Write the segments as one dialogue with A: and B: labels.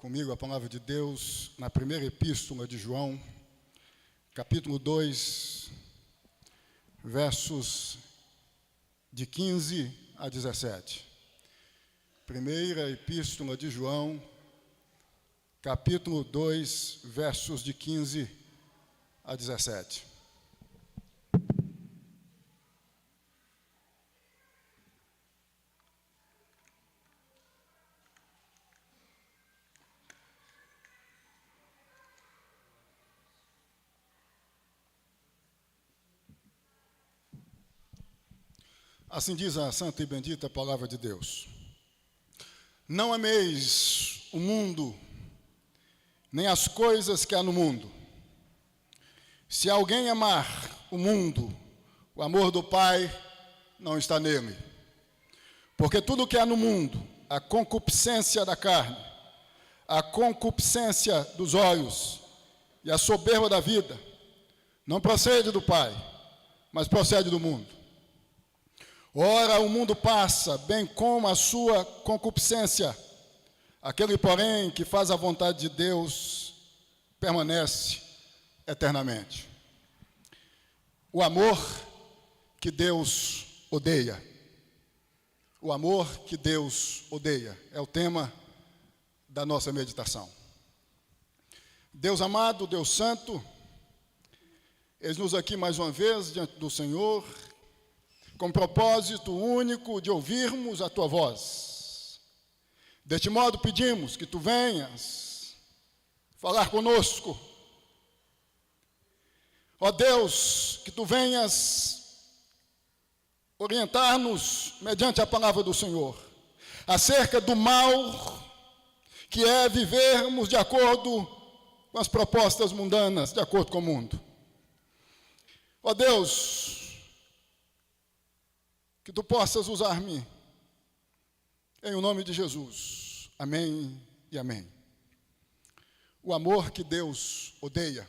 A: comigo a palavra de Deus na primeira epístola de João, capítulo 2, versos de 15 a 17. Primeira epístola de João, capítulo 2, versos de 15 a 17. Assim diz a santa e bendita palavra de Deus. Não ameis o mundo, nem as coisas que há no mundo. Se alguém amar o mundo, o amor do Pai não está nele. Porque tudo que há no mundo, a concupiscência da carne, a concupiscência dos olhos e a soberba da vida, não procede do Pai, mas procede do mundo. Ora, o mundo passa, bem como a sua concupiscência. Aquele, porém, que faz a vontade de Deus, permanece eternamente. O amor que Deus odeia. O amor que Deus odeia é o tema da nossa meditação. Deus amado, Deus santo, eis-nos aqui mais uma vez diante do Senhor, com propósito único de ouvirmos a tua voz. Deste modo pedimos que tu venhas falar conosco. Ó Deus, que tu venhas orientar-nos mediante a palavra do Senhor, acerca do mal que é vivermos de acordo com as propostas mundanas, de acordo com o mundo. Ó Deus, que tu possas usar-me, em o nome de Jesus. Amém e amém. O amor que Deus odeia.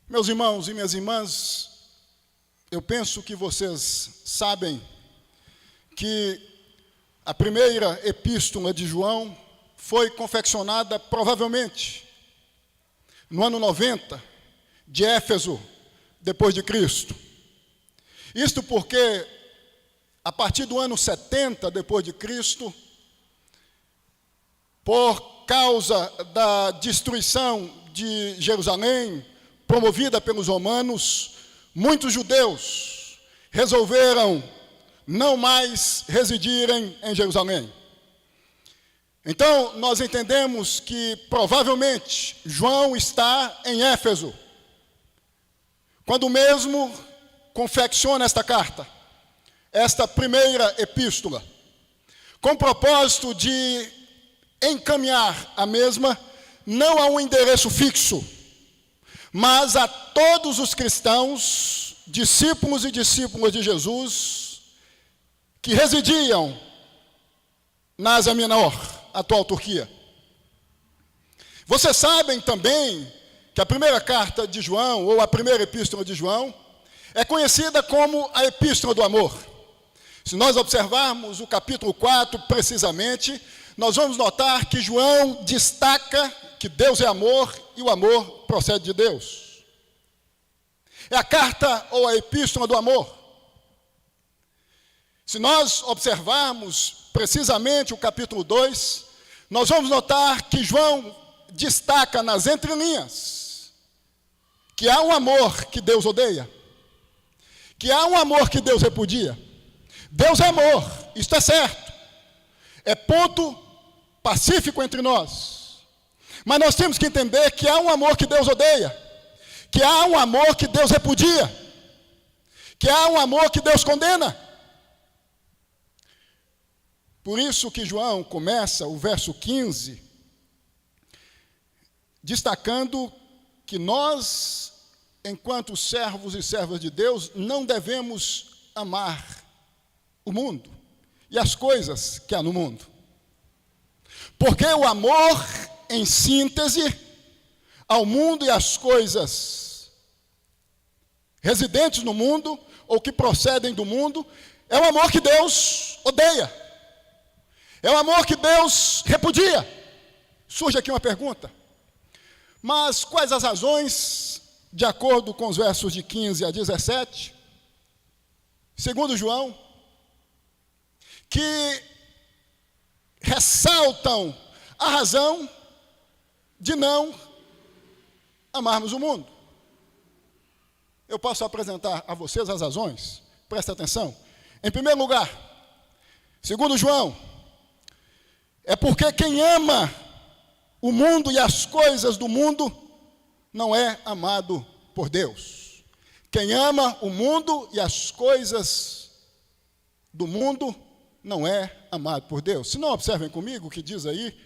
A: Meus irmãos e minhas irmãs, eu penso que vocês sabem que a primeira epístola de João foi confeccionada provavelmente no ano 90 de Éfeso, depois de Cristo. Isto porque, a partir do ano 70 depois de Cristo, por causa da destruição de Jerusalém, promovida pelos romanos, muitos judeus resolveram não mais residirem em Jerusalém. Então, nós entendemos que, provavelmente, João está em Éfeso, quando mesmo confecciona esta carta, esta primeira epístola, com o propósito de encaminhar a mesma, não a um endereço fixo, mas a todos os cristãos, discípulos e discípulas de Jesus, que residiam na Ásia Menor, atual Turquia. Vocês sabem também que a primeira carta de João, ou a primeira epístola de João, é conhecida como a Epístola do Amor. Se nós observarmos o capítulo 4 precisamente, nós vamos notar que João destaca que Deus é amor e o amor procede de Deus. É a carta ou a Epístola do Amor. Se nós observarmos precisamente o capítulo 2, nós vamos notar que João destaca nas entrelinhas que há um amor que Deus odeia, que há um amor que Deus repudia. Deus é amor, isto é certo. É ponto pacífico entre nós. Mas nós temos que entender que há um amor que Deus odeia, que há um amor que Deus repudia, que há um amor que Deus condena. Por isso que João começa o verso 15, destacando que nós, enquanto servos e servas de Deus, não devemos amar o mundo e as coisas que há no mundo. Porque o amor, em síntese, ao mundo e às coisas residentes no mundo, ou que procedem do mundo, é o amor que Deus odeia. É o amor que Deus repudia. Surge aqui uma pergunta. Mas quais as razões, de acordo com os versos de 15 a 17, segundo João, que ressaltam a razão de não amarmos o mundo? Eu posso apresentar a vocês as razões? Presta atenção. Em primeiro lugar, segundo João, é porque quem ama o mundo e as coisas do mundo não é amado por Deus. Quem ama o mundo e as coisas do mundo não é amado por Deus. Se não, observem comigo o que diz aí,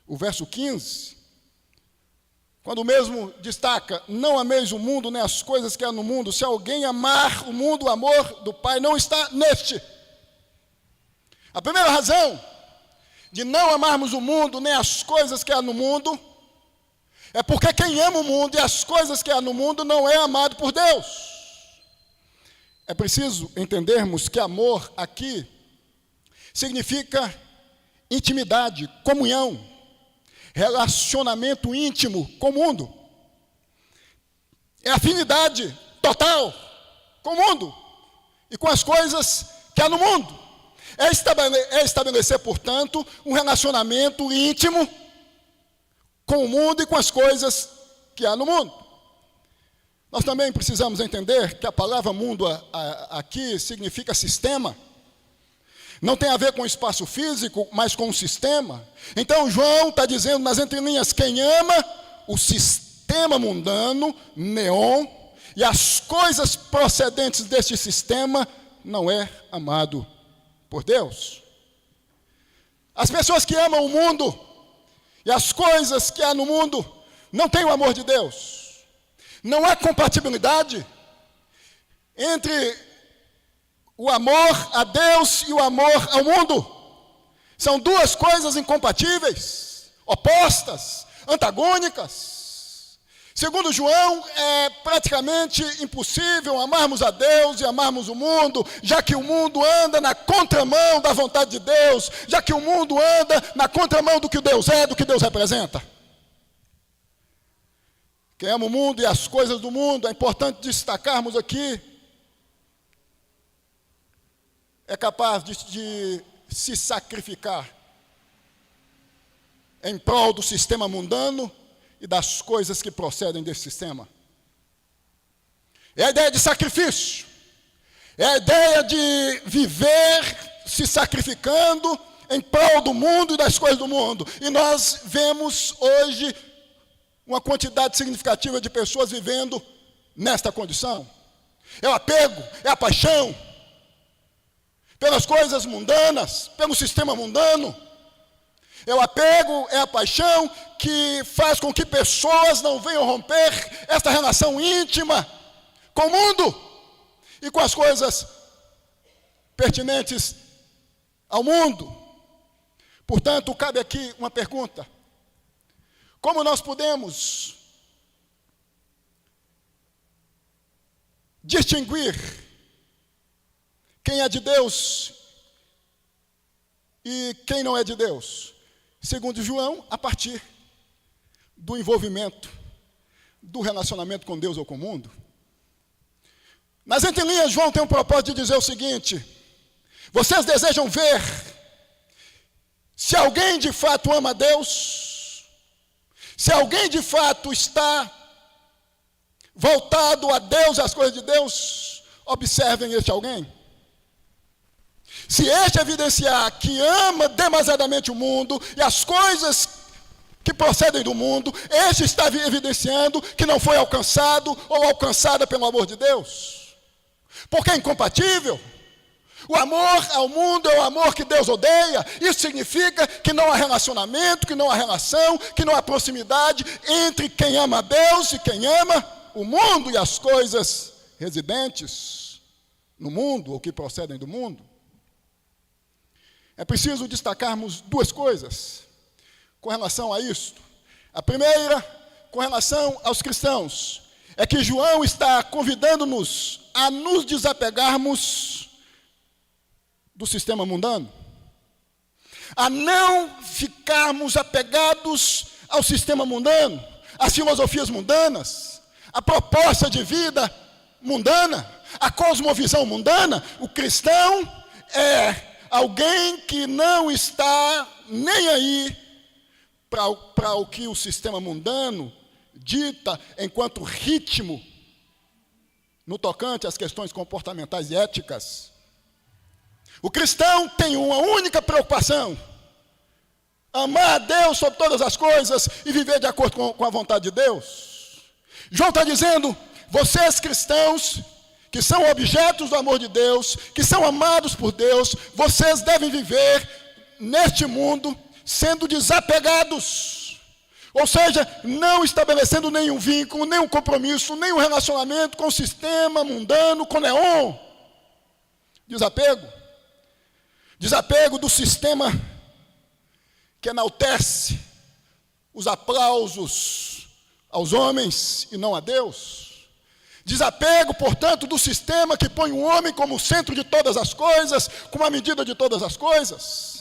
A: o verso 15, quando mesmo destaca: não ameis o mundo nem as coisas que há no mundo. Se alguém amar o mundo, o amor do Pai não está neste. A primeira razão de não amarmos o mundo nem as coisas que há no mundo é porque quem ama o mundo e as coisas que há no mundo não é amado por Deus. É preciso entendermos que amor aqui significa intimidade, comunhão, relacionamento íntimo com o mundo. É afinidade total com o mundo e com as coisas que há no mundo. É estabelecer, portanto, um relacionamento íntimo com o mundo e com as coisas que há no mundo. Nós também precisamos entender que a palavra mundo aqui significa sistema. Não tem a ver com o espaço físico, mas com o sistema. Então João está dizendo nas entrelinhas: quem ama o sistema mundano, neon, e as coisas procedentes deste sistema, não é amado por Deus. As pessoas que amam o mundo e as coisas que há no mundo não têm o amor de Deus. Não há compatibilidade entre o amor a Deus e o amor ao mundo. São duas coisas incompatíveis, opostas, antagônicas. Segundo João, é praticamente impossível amarmos a Deus e amarmos o mundo, já que o mundo anda na contramão da vontade de Deus, já que o mundo anda na contramão do que Deus é, do que Deus representa. Quem ama o mundo e as coisas do mundo, é importante destacarmos aqui, é capaz de se sacrificar em prol do sistema mundano e das coisas que procedem desse sistema. É a ideia de sacrifício, é a ideia de viver se sacrificando em prol do mundo e das coisas do mundo. E nós vemos hoje uma quantidade significativa de pessoas vivendo nesta condição. É o apego, é a paixão pelas coisas mundanas, pelo sistema mundano. É o apego, é a paixão que faz com que pessoas não venham romper esta relação íntima com o mundo e com as coisas pertinentes ao mundo. Portanto, cabe aqui uma pergunta: como nós podemos distinguir quem é de Deus e quem não é de Deus? Segundo João, a partir do envolvimento, do relacionamento com Deus ou com o mundo. Nas entrelinhas, João tem um propósito de dizer o seguinte: vocês desejam ver se alguém de fato ama Deus, se alguém de fato está voltado a Deus e às coisas de Deus. Observem este alguém. Se este evidenciar que ama demasiadamente o mundo e as coisas que procedem do mundo, este está evidenciando que não foi alcançado ou alcançada pelo amor de Deus. Porque é incompatível. O amor ao mundo é o amor que Deus odeia. Isso significa que não há relacionamento, que não há relação, que não há proximidade entre quem ama a Deus e quem ama o mundo e as coisas residentes no mundo ou que procedem do mundo. É preciso destacarmos duas coisas com relação a isto. A primeira, com relação aos cristãos, é que João está convidando-nos a nos desapegarmos do sistema mundano. a não ficarmos apegados ao sistema mundano, às filosofias mundanas, à proposta de vida mundana, à cosmovisão mundana. O cristão é alguém que não está nem aí para o que o sistema mundano dita enquanto ritmo no tocante às questões comportamentais e éticas. O cristão tem uma única preocupação: amar a Deus sobre todas as coisas e viver de acordo com a vontade de Deus. João está dizendo: vocês cristãos, que são objetos do amor de Deus, que são amados por Deus, vocês devem viver neste mundo sendo desapegados. Ou seja, não estabelecendo nenhum vínculo, nenhum compromisso, nenhum relacionamento com o sistema mundano, com neon. Desapego. Desapego do sistema que enaltece os aplausos aos homens e não a Deus. Desapego, portanto, do sistema que põe o homem como centro de todas as coisas, como a medida de todas as coisas.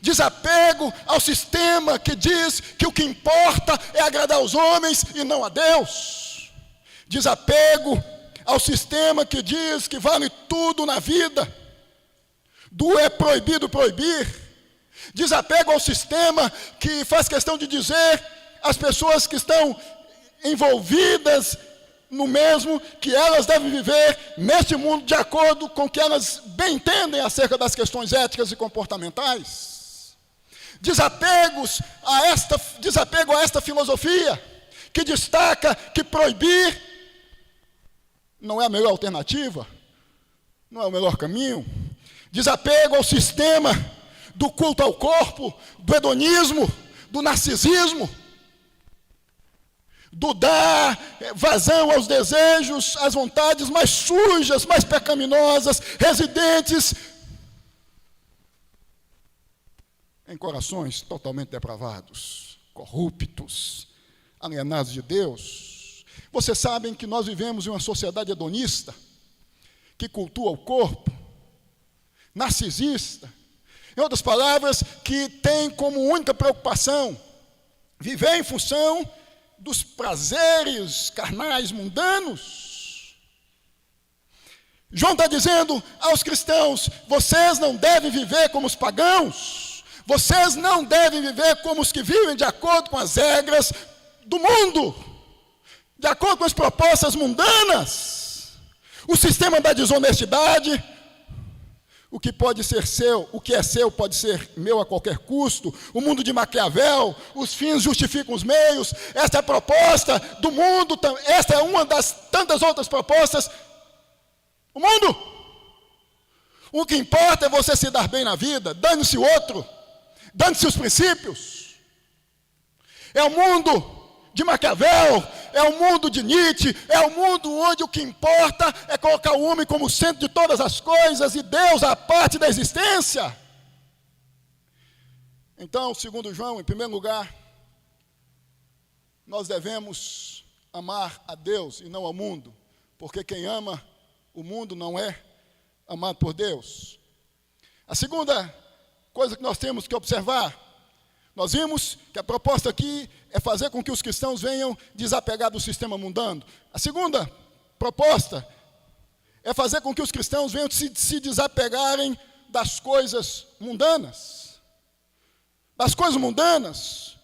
A: Desapego ao sistema que diz que o que importa é agradar aos homens e não a Deus. Desapego ao sistema que diz que vale tudo na vida, do é proibido proibir. Desapego ao sistema que faz questão de dizer às pessoas que estão envolvidas no mesmo que elas devem viver neste mundo de acordo com o que elas bem entendem acerca das questões éticas e comportamentais. Desapego a esta filosofia que destaca que proibir não é a melhor alternativa, não é o melhor caminho. Desapego ao sistema do culto ao corpo, do hedonismo, do narcisismo, do dar vazão aos desejos, às vontades mais sujas, mais pecaminosas, residentes em corações totalmente depravados, corruptos, alienados de Deus. Vocês sabem que nós vivemos em uma sociedade hedonista, que cultua o corpo, narcisista, em outras palavras, que tem como única preocupação viver em função dos prazeres carnais mundanos. João está dizendo aos cristãos: vocês não devem viver como os pagãos, vocês não devem viver como os que vivem de acordo com as regras do mundo, de acordo com as propostas mundanas, o sistema da desonestidade. O que pode ser seu, o que é seu pode ser meu a qualquer custo. O mundo de Maquiavel, os fins justificam os meios. Esta é a proposta do mundo, esta é uma das tantas outras propostas. O mundo. O que importa é você se dar bem na vida, dane-se o outro, dane-se os princípios. É o mundo de Maquiavel, é o mundo de Nietzsche, é o mundo onde o que importa é colocar o homem como centro de todas as coisas e Deus a parte da existência. Então, segundo João, em primeiro lugar, nós devemos amar a Deus e não ao mundo, porque quem ama o mundo não é amado por Deus. A segunda coisa que nós temos que observar, nós vimos que a proposta aqui é fazer com que os cristãos venham desapegar do sistema mundano. A segunda proposta é fazer com que os cristãos venham se desapegarem das coisas mundanas. Das coisas mundanas,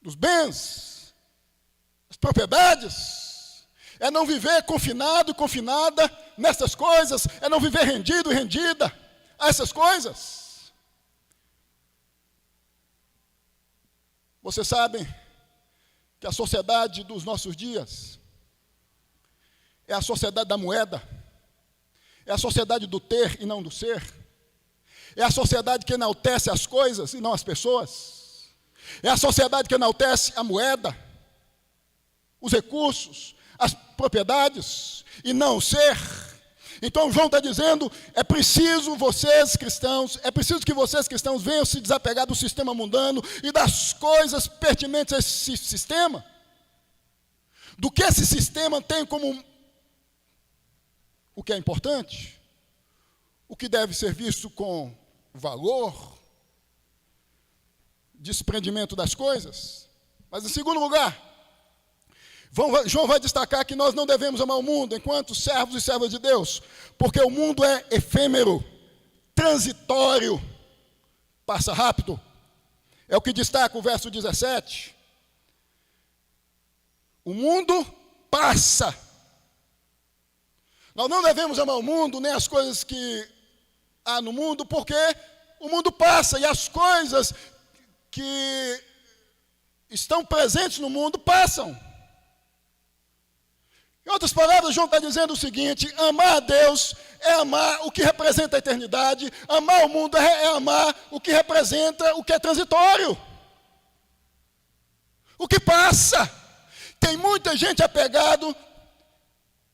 A: dos bens, das propriedades. É não viver confinado e confinada nessas coisas, é não viver rendido e rendida a essas coisas. Vocês sabem que a sociedade dos nossos dias é a sociedade da moeda, é a sociedade do ter e não do ser, é a sociedade que enaltece as coisas e não as pessoas, é a sociedade que enaltece a moeda, os recursos, as propriedades e não o ser. Então João está dizendo, é preciso que vocês cristãos venham se desapegar do sistema mundano e das coisas pertinentes a esse sistema. Do que esse sistema tem como o que é importante, o que deve ser visto com valor, desprendimento das coisas. Mas, em segundo lugar, João vai destacar que nós não devemos amar o mundo enquanto servos e servas de Deus, porque o mundo é efêmero, transitório, passa rápido. É o que destaca o verso 17. O mundo passa. Nós não devemos amar o mundo, nem as coisas que há no mundo, porque o mundo passa e as coisas que estão presentes no mundo passam. Em outras palavras, João está dizendo o seguinte: amar a Deus é amar o que representa a eternidade, amar o mundo é amar o que representa o que é transitório, o que passa. Tem muita gente apegado,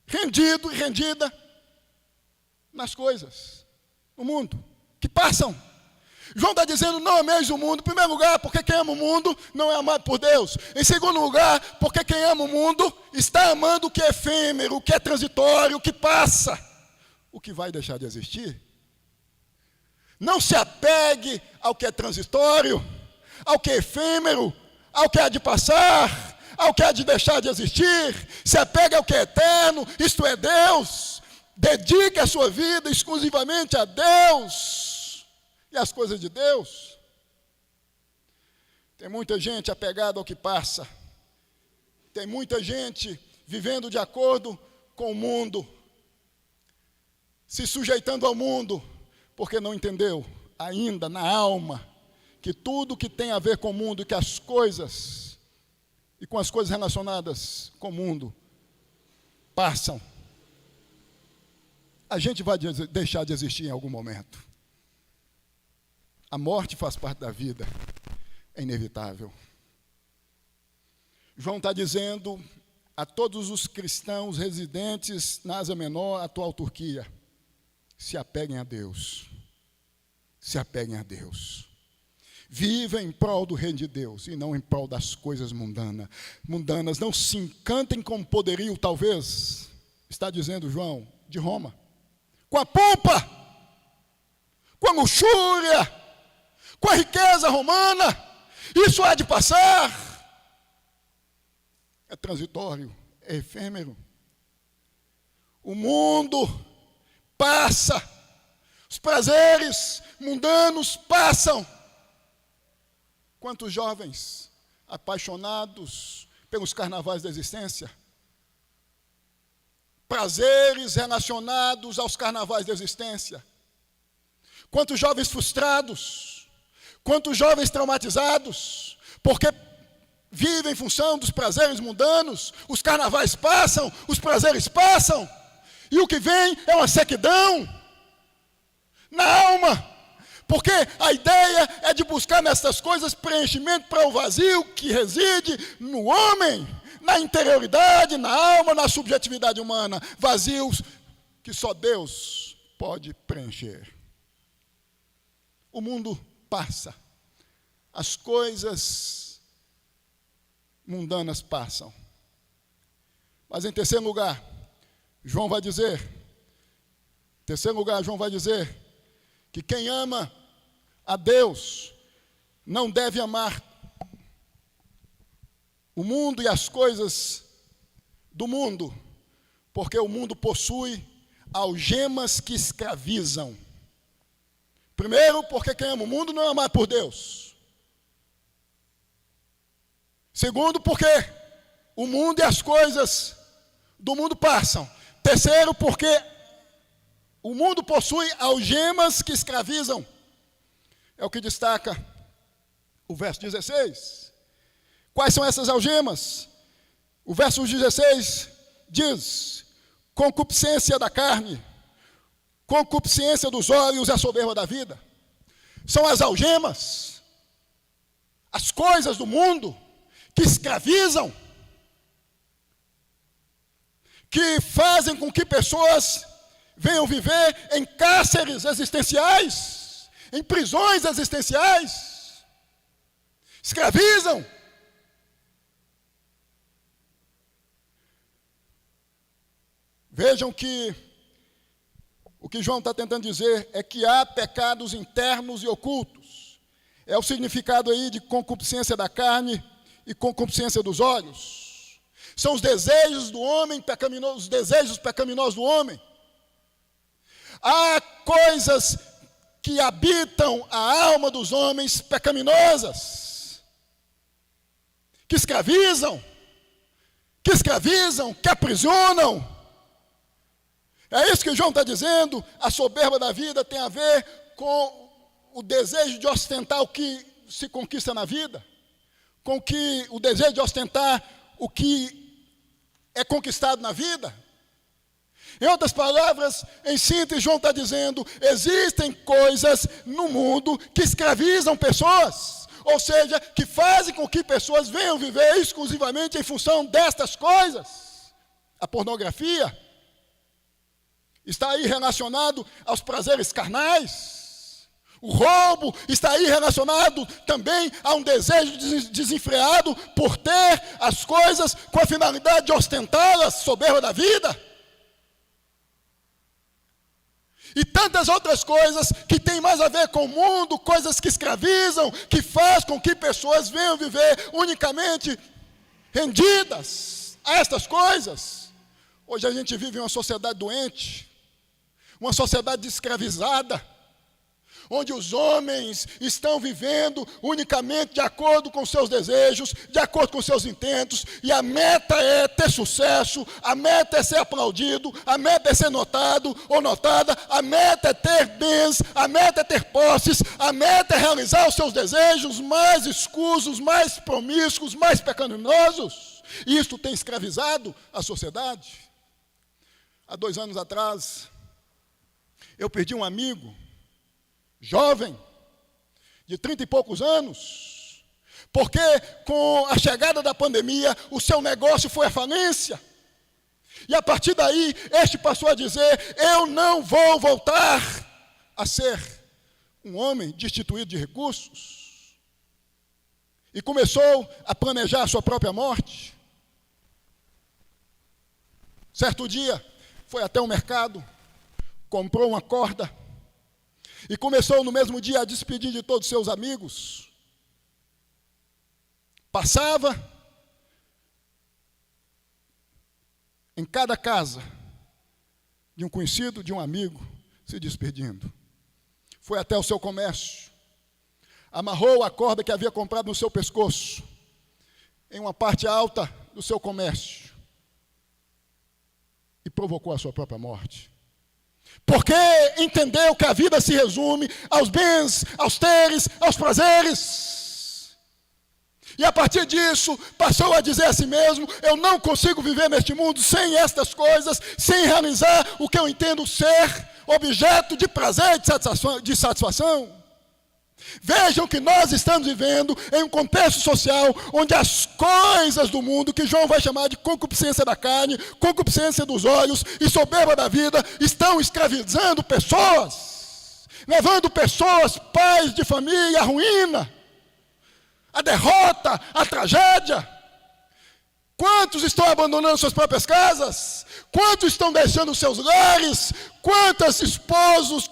A: rendido e rendida nas coisas, no mundo, que passam. João está dizendo: não ameis o mundo, em primeiro lugar, porque quem ama o mundo não é amado por Deus. Em segundo lugar, porque quem ama o mundo está amando o que é efêmero, o que é transitório, o que passa, o que vai deixar de existir. Não se apegue ao que é transitório, ao que é efêmero, ao que há de passar, ao que há de deixar de existir. Se apegue ao que é eterno, isto é Deus. Dedique a sua vida exclusivamente a Deus e as coisas de Deus. Tem muita gente apegada ao que passa. Tem muita gente vivendo de acordo com o mundo, se sujeitando ao mundo, porque não entendeu ainda na alma que tudo que tem a ver com o mundo e que as coisas e com as coisas relacionadas com o mundo passam. A gente vai deixar de existir em algum momento. A morte faz parte da vida, é inevitável. João está dizendo a todos os cristãos residentes na Ásia Menor, atual Turquia: se apeguem a Deus, se apeguem a Deus. Viva em prol do reino de Deus e não em prol das coisas mundanas. Não se encantem com o poderio, talvez, está dizendo João, de Roma, com a pompa, com a luxúria, com a riqueza romana. Isso há de passar. É transitório, é efêmero. O mundo passa. Os prazeres mundanos passam. Quantos jovens apaixonados pelos carnavais da existência, prazeres relacionados aos carnavais da existência. Quantos jovens frustrados, quantos jovens traumatizados, porque vivem em função dos prazeres mundanos. Os carnavais passam, os prazeres passam, e o que vem é uma sequidão na alma, porque a ideia é de buscar nessas coisas preenchimento para o vazio que reside no homem, na interioridade, na alma, na subjetividade humana, vazios que só Deus pode preencher. O mundo passa, as coisas mundanas passam. Mas em terceiro lugar, João vai dizer que quem ama a Deus não deve amar o mundo e as coisas do mundo, porque o mundo possui algemas que escravizam. Primeiro, porque quem ama o mundo não é amado por Deus. Segundo, porque o mundo e as coisas do mundo passam. Terceiro, porque o mundo possui algemas que escravizam. É o que destaca o verso 16. Quais são essas algemas? O verso 16 diz: concupiscência da carne, concupiscência dos olhos e a soberba da vida. São as algemas, as coisas do mundo que escravizam, que fazem com que pessoas venham viver em cárceres existenciais, em prisões existenciais, escravizam. Vejam que o que João está tentando dizer é que há pecados internos e ocultos, É o significado aí de concupiscência da carne e concupiscência dos olhos. São os desejos do homem pecaminoso, os desejos pecaminosos do homem. Há coisas que habitam a alma dos homens pecaminosas, que escravizam, que aprisionam. É isso que João está dizendo. A soberba da vida tem a ver com o desejo de ostentar o que se conquista na vida, com o desejo de ostentar o que é conquistado na vida. Em outras palavras, em síntese, João está dizendo, existem coisas no mundo que escravizam pessoas, ou seja, que fazem com que pessoas venham viver exclusivamente em função destas coisas. A pornografia está aí relacionado aos prazeres carnais. O roubo está aí relacionado também a um desejo desenfreado por ter as coisas com a finalidade de ostentá-las, soberba da vida. E tantas outras coisas que têm mais a ver com o mundo, coisas que escravizam, que faz com que pessoas venham viver unicamente rendidas a estas coisas. Hoje a gente vive em uma sociedade doente, uma sociedade escravizada, onde os homens estão vivendo unicamente de acordo com seus desejos, de acordo com seus intentos, e a meta é ter sucesso, a meta é ser aplaudido, a meta é ser notado ou notada, a meta é ter bens, a meta é ter posses, a meta é realizar os seus desejos mais escusos, mais promíscuos, mais pecaminosos. E isso tem escravizado a sociedade. Há 2 anos atrás, eu perdi um amigo, jovem, de 30 e poucos anos, porque com a chegada da pandemia, o seu negócio foi à falência. E a partir daí, este passou a dizer, eu não vou voltar a ser um homem destituído de recursos. E começou a planejar a sua própria morte. Certo dia, foi até o mercado, comprou uma corda, e começou no mesmo dia a despedir de todos os seus amigos. Passava em cada casa de um conhecido, de um amigo, se despedindo. Foi até o seu comércio, amarrou a corda que havia comprado no seu pescoço, em uma parte alta do seu comércio, e provocou a sua própria morte. Porque entendeu que a vida se resume aos bens, aos teres, aos prazeres. E a partir disso, passou a dizer a si mesmo, eu não consigo viver neste mundo sem estas coisas, sem realizar o que eu entendo ser objeto de prazer e de satisfação. Vejam que nós estamos vivendo em um contexto social onde as coisas do mundo, que João vai chamar de concupiscência da carne, concupiscência dos olhos e soberba da vida, estão escravizando pessoas, levando pessoas, pais de família, à ruína, à derrota, à tragédia. Quantos estão abandonando suas próprias casas? Quantos estão deixando seus lares? Quantos esposos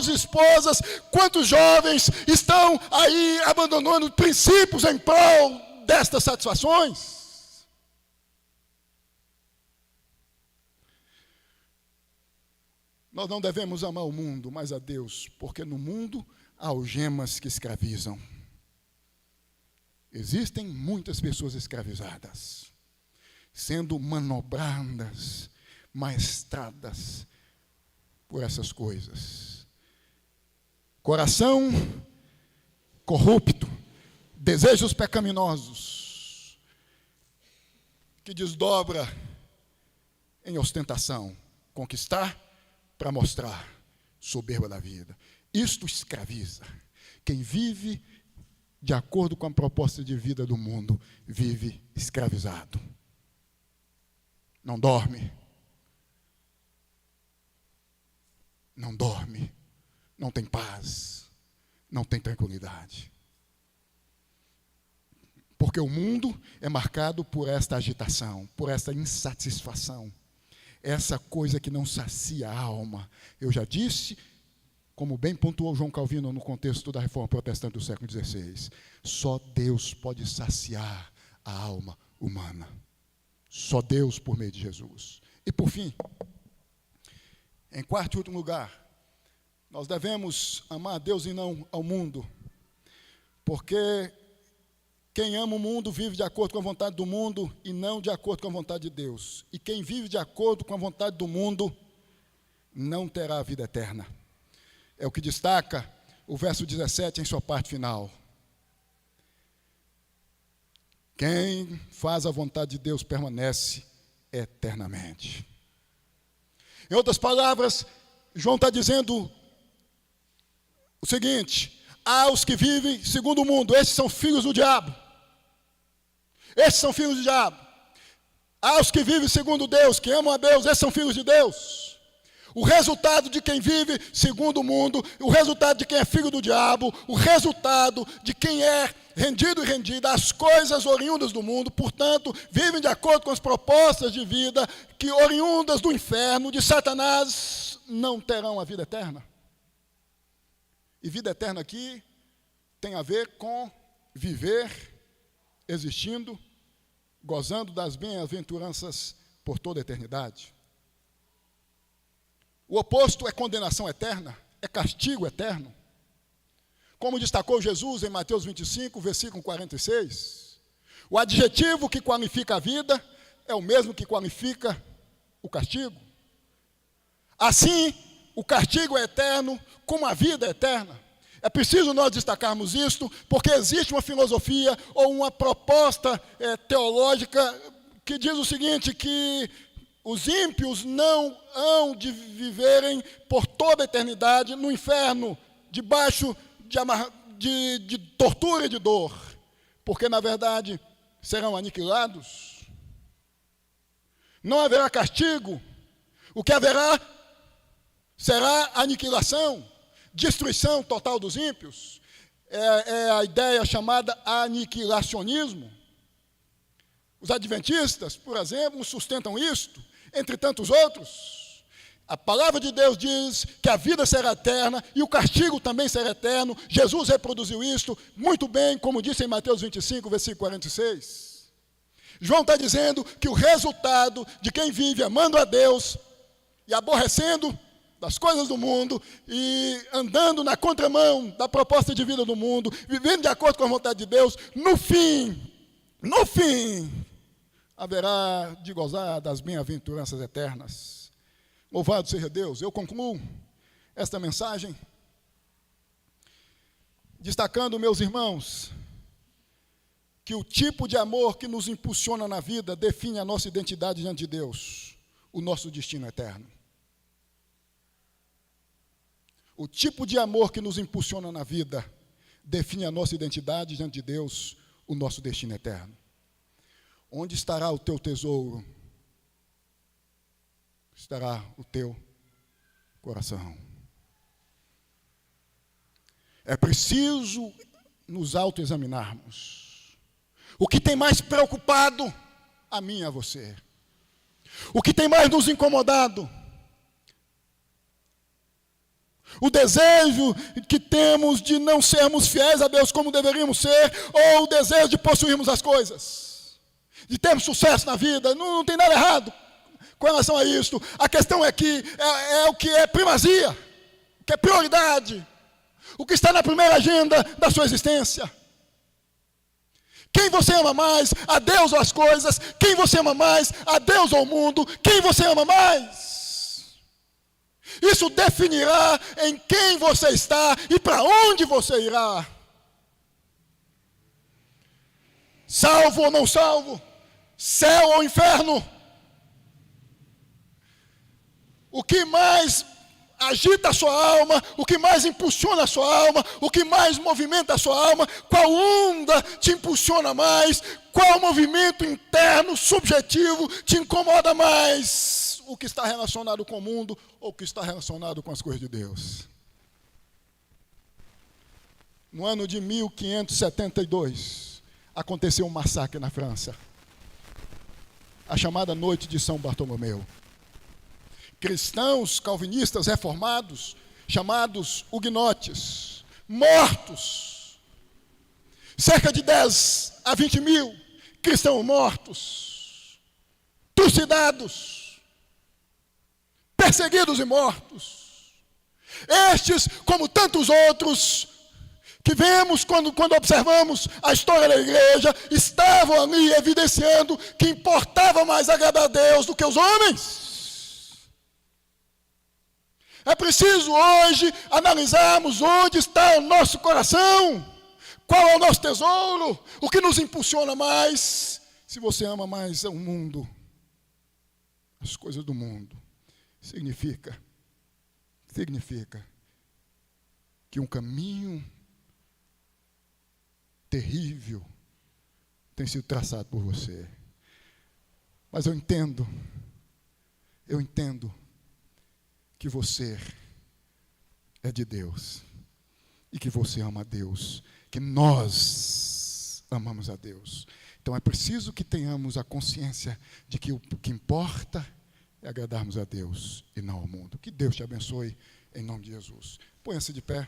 A: e esposas, quantos jovens estão aí abandonando princípios em prol destas satisfações? Nós não devemos amar o mundo, mas a Deus, porque no mundo há algemas que escravizam. Existem muitas pessoas escravizadas, sendo manobradas, maestradas por essas coisas. Coração corrupto, desejos pecaminosos, que desdobra em ostentação, conquistar para mostrar, soberba da vida. Isto escraviza. Quem vive de acordo com a proposta de vida do mundo, vive escravizado. Não dorme. Não dorme. Não tem paz. Não tem tranquilidade. Porque o mundo é marcado por esta agitação, por esta insatisfação. Essa coisa que não sacia a alma. Eu já disse como bem pontuou João Calvino no contexto da Reforma Protestante do século XVI, só Deus pode saciar a alma humana. Só Deus por meio de Jesus. E por fim, em quarto e último lugar, nós devemos amar a Deus e não ao mundo, porque quem ama o mundo vive de acordo com a vontade do mundo e não de acordo com a vontade de Deus. E quem vive de acordo com a vontade do mundo não terá a vida eterna. É o que destaca o verso 17 em sua parte final. Quem faz a vontade de Deus permanece eternamente. Em outras palavras, João está dizendo o seguinte: há os que vivem segundo o mundo, esses são filhos do diabo. Esses são filhos do diabo. Há os que vivem segundo Deus, que amam a Deus, esses são filhos de Deus. O resultado de quem vive segundo o mundo, o resultado de quem é filho do diabo, o resultado de quem é rendido e rendida às coisas oriundas do mundo, portanto, vivem de acordo com as propostas de vida que oriundas do inferno, de Satanás, não terão a vida eterna. E vida eterna aqui tem a ver com viver, existindo, gozando das bem-aventuranças por toda a eternidade. O oposto é condenação eterna, é castigo eterno. Como destacou Jesus em Mateus 25, versículo 46, o adjetivo que qualifica a vida é o mesmo que qualifica o castigo. Assim, o castigo é eterno, como a vida é eterna. É preciso nós destacarmos isto, porque existe uma filosofia ou uma proposta teológica que diz o seguinte, que os ímpios não hão de viverem por toda a eternidade no inferno, debaixo de tortura e de dor, porque, na verdade, serão aniquilados. Não haverá castigo. O que haverá será aniquilação, destruição total dos ímpios. É a ideia chamada aniquilacionismo. Os adventistas, por exemplo, sustentam isto, entre tantos outros. A palavra de Deus diz que a vida será eterna e o castigo também será eterno. Jesus reproduziu isto muito bem, como disse em Mateus 25, versículo 46. João está dizendo que o resultado de quem vive amando a Deus e aborrecendo das coisas do mundo e andando na contramão da proposta de vida do mundo, vivendo de acordo com a vontade de Deus, no fim, haverá de gozar das bem-aventuranças eternas. Louvado seja Deus. Eu concluo esta mensagem destacando, meus irmãos, que o tipo de amor que nos impulsiona na vida define a nossa identidade diante de Deus, o nosso destino eterno. O tipo de amor que nos impulsiona na vida define a nossa identidade diante de Deus, o nosso destino eterno. Onde estará o teu tesouro? Estará o teu coração. É preciso nos autoexaminarmos. O que tem mais preocupado a mim e a você? O que tem mais nos incomodado? O desejo que temos de não sermos fiéis a Deus como deveríamos ser, ou o desejo de possuirmos as coisas? De termos sucesso na vida, não tem nada errado com relação a isto. A questão é que é o que é primazia, o que é prioridade, o que está na primeira agenda da sua existência. Quem você ama mais, a Deus ou as coisas? Quem você ama mais, a Deus ou o mundo? Quem você ama mais? Isso definirá em quem você está e para onde você irá. Salvo ou não salvo? Céu ou inferno? O que mais agita a sua alma, o que mais impulsiona a sua alma, o que mais movimenta a sua alma, qual onda te impulsiona mais, qual movimento interno, subjetivo, te incomoda mais? O que está relacionado com o mundo ou o que está relacionado com as coisas de Deus? No ano de 1572, aconteceu um massacre na França, a chamada Noite de São Bartolomeu. Cristãos calvinistas reformados chamados huguenotes, mortos. Cerca de 10 a 20 mil cristãos mortos, trucidados, perseguidos e mortos. Estes, como tantos outros, que vemos quando observamos a história da igreja, estavam ali evidenciando que importava mais agradar a Deus do que os homens. É preciso hoje analisarmos onde está o nosso coração, qual é o nosso tesouro, o que nos impulsiona mais. Se você ama mais o mundo, as coisas do mundo, significa que um caminho terrível tem sido traçado por você. Mas eu entendo que você é de Deus e que você ama a Deus, que nós amamos a Deus. Então é preciso que tenhamos a consciência de que o que importa é agradarmos a Deus e não ao mundo. Que Deus te abençoe em nome de Jesus. Ponha-se de pé.